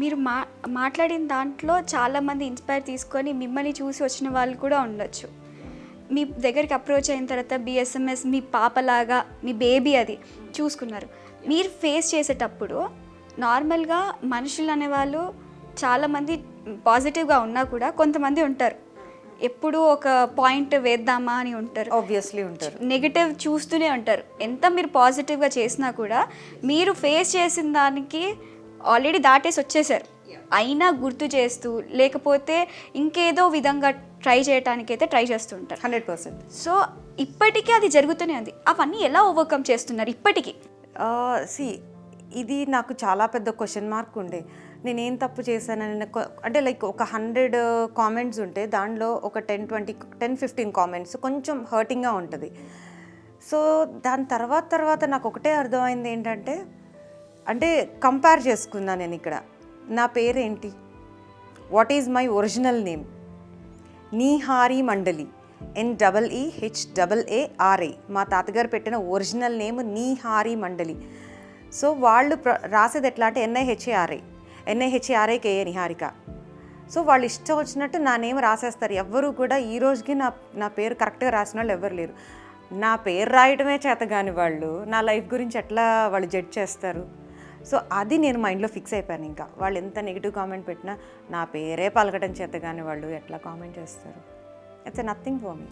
మీరు మాట్లాడిన దాంట్లో చాలామంది ఇన్స్పైర్ తీసుకొని మిమ్మల్ని చూసి వచ్చిన వాళ్ళు కూడా ఉండొచ్చు. మీ దగ్గరికి అప్రోచ్ అయిన తర్వాత బిఎస్ఎంఎస్ మీ పాపలాగా మీ బేబీ అది చూసుకున్నారు. మీరు ఫేస్ చేసేటప్పుడు నార్మల్గా మనుషులు అనేవాళ్ళు చాలామంది పాజిటివ్గా ఉన్నా కూడా కొంతమంది ఉంటారు ఎప్పుడూ ఒక పాయింట్ వేద్దామా అని ఉంటారు, ఆబ్వియస్లీ ఉంటారు, నెగిటివ్ చూస్తూనే ఉంటారు. ఎంత మీరు పాజిటివ్గా చేసినా కూడా మీరు ఫేస్ చేసిన దానికి ఆల్రెడీ దాటేసి వచ్చేసారు, అయినా గుర్తు చేస్తూ లేకపోతే ఇంకేదో విధంగా ట్రై చేయడానికైతే ట్రై చేస్తుంటారు 100%. సో ఇప్పటికీ అది జరుగుతూనే ఉంది. అవన్నీ ఎలా ఓవర్కమ్ చేస్తున్నారు ఇప్పటికీ? ఇది నాకు చాలా పెద్ద క్వశ్చన్ మార్క్ ఉండే. నేనేం తప్పు చేశానని అంటే లైక్ ఒక 100 కామెంట్స్ ఉంటే దానిలో ఒక 10-15 కామెంట్స్ కొంచెం హర్టింగ్గా ఉంటుంది. సో దాని తర్వాత నాకు ఒకటే అర్థమైంది ఏంటంటే, అంటే కంపేర్ చేసుకున్నాను నేను ఇక్కడ. నా పేరేంటి, what is my original name? Neehari Mandali, NEEHAARI. మా తాతగారు పెట్టిన ఒరిజినల్ నేమ్ నీహారి మండలి. సో వాళ్ళు రాసేది ఎట్లా అంటే NIHARI నిహారిక. సో వాళ్ళు ఇష్టం వచ్చినట్టు నా నేమ్ రాసేస్తారు. ఎవ్వరూ కూడా ఈ రోజుకి నా పేరు కరెక్ట్గా రాసిన వాళ్ళు ఎవ్వరు లేరు. నా పేరు రాయడమే చేత కాని వాళ్ళు నా లైఫ్ గురించి ఎట్లా వాళ్ళు జడ్జ్ చేస్తారు? సో అది నేను మైండ్లో ఫిక్స్ అయిపోయాను. ఇంకా వాళ్ళు ఎంత నెగిటివ్ కామెంట్ పెట్టినా నా పేరే పలకడం చేత కానీ వాళ్ళు ఎట్లా కామెంట్ చేస్తారు? It's nothing for me.